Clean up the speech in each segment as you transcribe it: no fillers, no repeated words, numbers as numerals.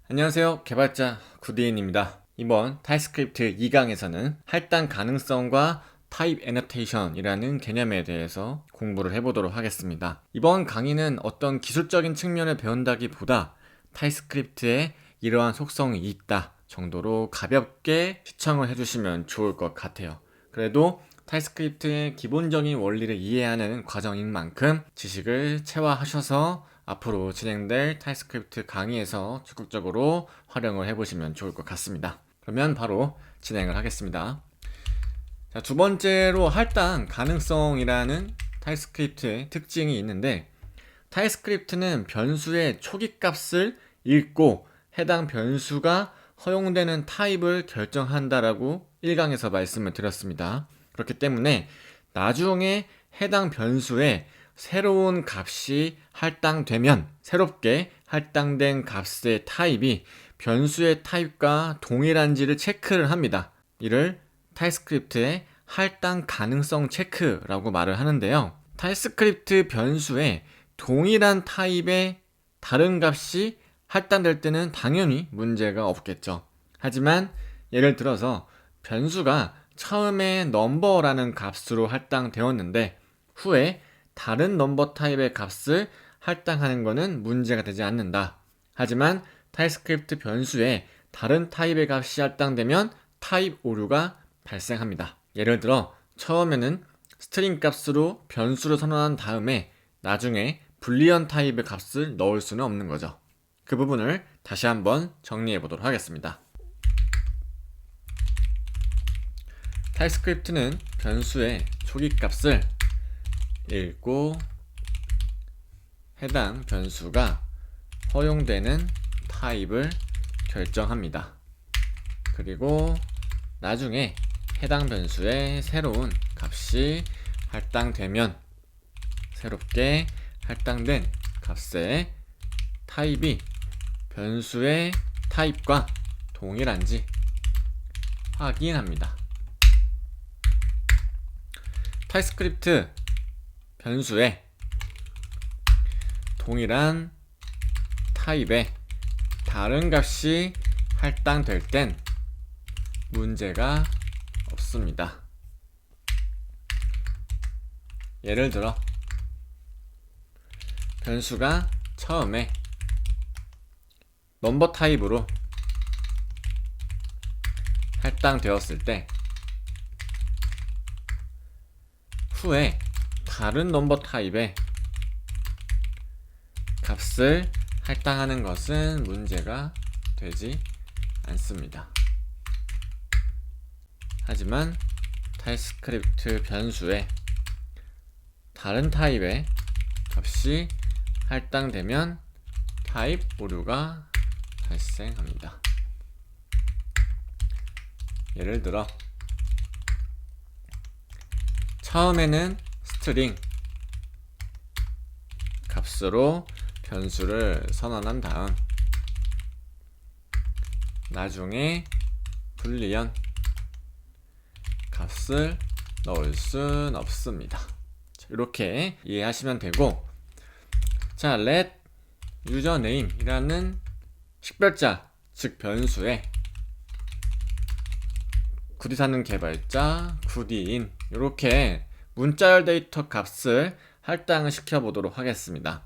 안녕하세요, 개발자 구디인입니다. 이번 타입스크립트 2강에서는 할당 가능성과 타입 애너테이션이라는 개념에 대해서 공부를 해보도록 하겠습니다. 이번 강의는 어떤 기술적인 측면을 배운다기보다 타입스크립트에 이러한 속성이 있다 정도로 가볍게 시청을 해주시면 좋을 것 같아요. 그래도 타입스크립트의 기본적인 원리를 이해하는 과정인 만큼 지식을 체화하셔서 앞으로 진행될 타입스크립트 강의에서 적극적으로 활용을 해보시면 좋을 것 같습니다. 그러면 바로 진행을 하겠습니다. 자, 두 번째로 할당 가능성이라는 타입스크립트의 특징이 있는데, 타입스크립트는 변수의 초기 값을 읽고 해당 변수가 허용되는 타입을 결정한다라고 1강에서 말씀을 드렸습니다. 그렇기 때문에 나중에 해당 변수에 새로운 값이 할당되면 새롭게 할당된 값의 타입이 변수의 타입과 동일한지를 체크를 합니다. 이를 타입스크립트의 할당 가능성 체크라고 말을 하는데요. 타입스크립트 변수에 동일한 타입의 다른 값이 할당될 때는 당연히 문제가 없겠죠. 하지만 예를 들어서 변수가 처음에 넘버라는 값으로 할당되었는데 후에 다른 넘버 타입의 값을 할당하는 것은 문제가 되지 않는다. 하지만 타입스크립트 변수에 다른 타입의 값이 할당되면 타입 오류가 발생합니다. 예를 들어 처음에는 스트링 값으로 변수를 선언한 다음에 나중에 불리언 타입의 값을 넣을 수는 없는 거죠. 그 부분을 다시 한번 정리해 보도록 하겠습니다. 타입스크립트는 변수의 초기 값을 읽고 해당 변수가 허용되는 타입을 결정합니다. 그리고 나중에 해당 변수에 새로운 값이 할당되면 새롭게 할당된 값의 타입이 변수의 타입과 동일한지 확인합니다. 타입스크립트 변수에 동일한 타입의 다른 값이 할당될 땐 문제가 없습니다. 예를 들어 변수가 처음에 넘버 타입으로 할당되었을 때 후에 다른 넘버 타입의 값을 할당하는 것은 문제가 되지 않습니다. 하지만 타입스크립트 변수에 다른 타입의 값이 할당되면 타입 오류가 발생합니다. 예를 들어 처음에는 스트링 값으로 변수를 선언한 다음 나중에 불리언 값을 넣을 순 없습니다. 이렇게 이해하시면 되고, 자, let username이라는 식별자, 즉 변수에 구디 사는 개발자, 구디인 이렇게 문자열 데이터 값을 할당을 시켜보도록 하겠습니다.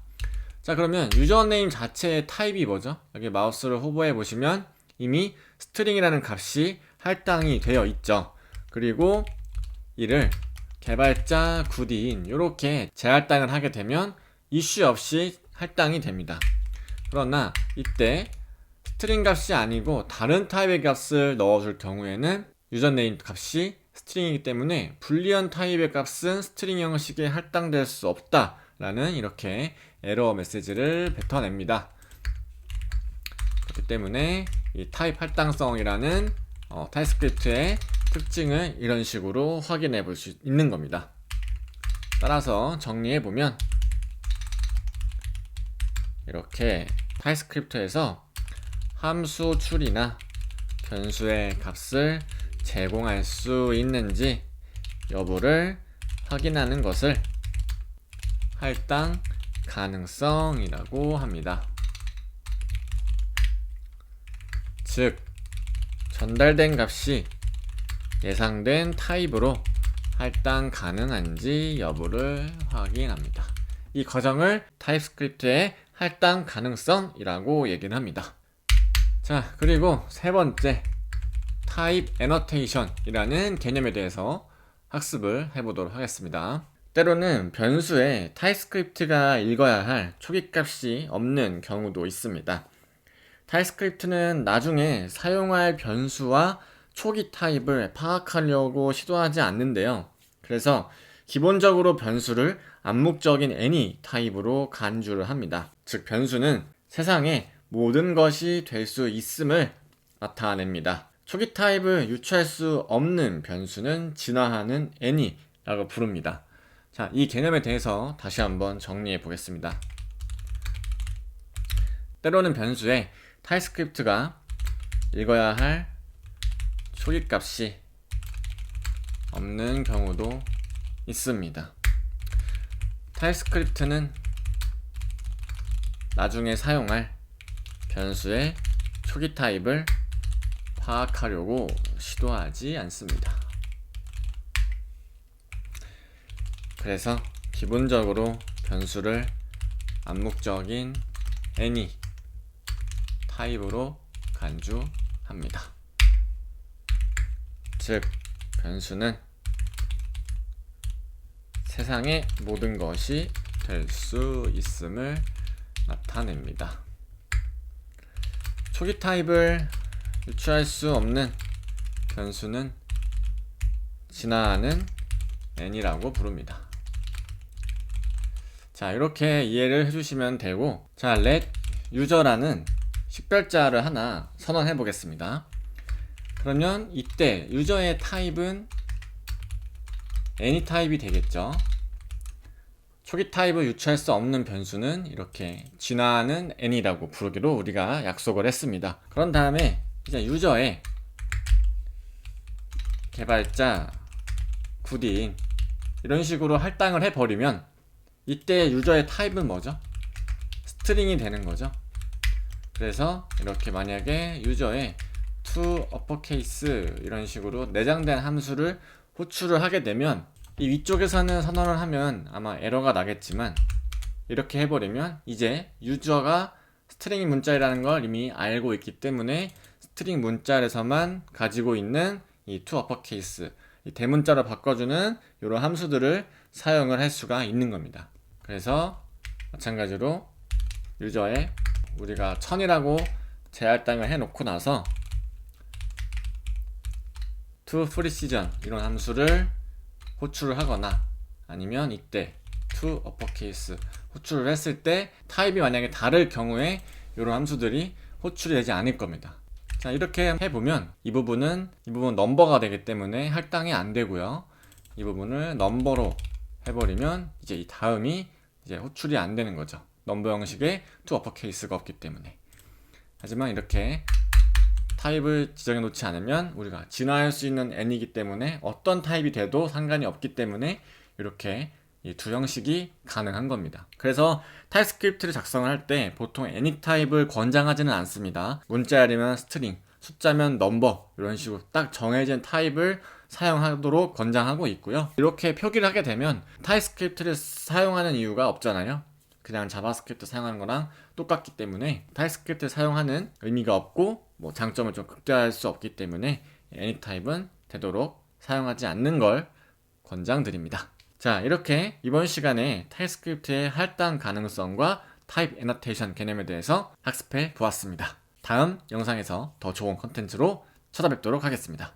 자, 그러면 유저네임 자체의 타입이 뭐죠? 여기 마우스를 호버해 보시면 이미 스트링이라는 값이 할당이 되어 있죠. 그리고 이를 개발자 구디인 이렇게 재할당을 하게 되면 이슈 없이 할당이 됩니다. 그러나 이때 스트링 값이 아니고 다른 타입의 값을 넣어줄 경우에는 유저네임 값이 스트링이기 때문에 불리언 타입의 값은 스트링 형식에 할당될 수 없다 라는 이렇게 에러 메시지를 뱉어냅니다. 그렇기 때문에 이 타입 할당성이라는 타입스크립트의 특징을 이런 식으로 확인해 볼 수 있는 겁니다. 따라서 정리해 보면 이렇게 타입스크립트에서 함수 출이나 변수의 값을 제공할 수 있는지 여부를 확인하는 것을 할당 가능성이라고 합니다. 즉, 전달된 값이 예상된 타입으로 할당 가능한지 여부를 확인합니다. 이 과정을 타입스크립트의 할당 가능성이라고 얘기를 합니다. 자, 그리고 세 번째, 타입 애너테이션이라는 개념에 대해서 학습을 해보도록 하겠습니다. 때로는 변수에 타입스크립트가 읽어야 할 초기값이 없는 경우도 있습니다. 타입스크립트는 나중에 사용할 변수와 초기 타입을 파악하려고 시도하지 않는데요. 그래서 기본적으로 변수를 암묵적인 any 타입으로 간주를 합니다. 즉, 변수는 세상에 모든 것이 될 수 있음을 나타냅니다. 초기 타입을 유추할 수 없는 변수는 진화하는 any라고 부릅니다. 자, 이 개념에 대해서 다시 한번 정리해 보겠습니다. 때로는 변수에 타입스크립트가 읽어야 할 초기 값이 없는 경우도 있습니다. 타입스크립트는 나중에 사용할 변수의 초기 타입을 파악하려고 시도하지 않습니다. 그래서 기본적으로 변수를 암묵적인 any 타입으로 간주합니다. 즉, 변수는 세상의 모든 것이 될 수 있음을 나타냅니다. 초기 타입을 유추할 수 없는 변수는 진화하는 n이라고 부릅니다. 자, 이렇게 이해를 해주시면 되고, 자, let user라는 식별자를 하나 선언해 보겠습니다. 그러면 이때 유저의 타입은 any 타입이 되겠죠. 초기 타입을 유추할 수 없는 변수는 이렇게 진화하는 n이라고 부르기로 우리가 약속을 했습니다. 그런 다음에 이제 유저의 개발자 굿인 이런 식으로 할당을 해버리면 이때 유저의 타입은 뭐죠? 스트링이 되는 거죠. 그래서 이렇게 만약에 유저의 to uppercase 이런 식으로 내장된 함수를 호출을 하게 되면 이 위쪽에서는 선언을 하면 아마 에러가 나겠지만 이렇게 해버리면 이제 유저가 스트링 문자라는 걸 이미 알고 있기 때문에 스트링 문자에서만 가지고 있는 이 to uppercase 이 대문자로 바꿔주는 이런 함수들을 사용을 할 수가 있는 겁니다. 그래서 마찬가지로 유저에 우리가 1000이라고 재할당을 해놓고 나서 to precision 이런 함수를 호출을 하거나 아니면 이때 to uppercase 호출을 했을 때 타입이 만약에 다를 경우에 이런 함수들이 호출이 되지 않을 겁니다. 자, 이렇게 해보면 이 부분 넘버가 되기 때문에 할당이 안 되고요. 이 부분을 넘버로 해버리면 이제 이 다음이 이제 호출이 안 되는 거죠. 넘버 형식의 to uppercase가 없기 때문에. 하지만 이렇게 타입을 지정해 놓지 않으면 우리가 진화할 수 있는 n이기 때문에 어떤 타입이 돼도 상관이 없기 때문에 이렇게 이 두 형식이 가능한 겁니다. 그래서 타입스크립트를 작성을 할 때 보통 any 타입을 권장하지는 않습니다. 문자열이면 스트링, 숫자면 넘버 이런 식으로 딱 정해진 타입을 사용하도록 권장하고 있고요. 이렇게 표기를 하게 되면 타입스크립트를 사용하는 이유가 없잖아요. 그냥 자바스크립트 사용하는 거랑 똑같기 때문에 타입스크립트를 사용하는 의미가 없고 뭐 장점을 좀 극대화할 수 없기 때문에 any 타입은 되도록 사용하지 않는 걸 권장드립니다. 자, 이렇게 이번 시간에 타입스크립트의 할당 가능성과 타입 애너테이션 개념에 대해서 학습해 보았습니다. 다음 영상에서 더 좋은 컨텐츠로 찾아뵙도록 하겠습니다.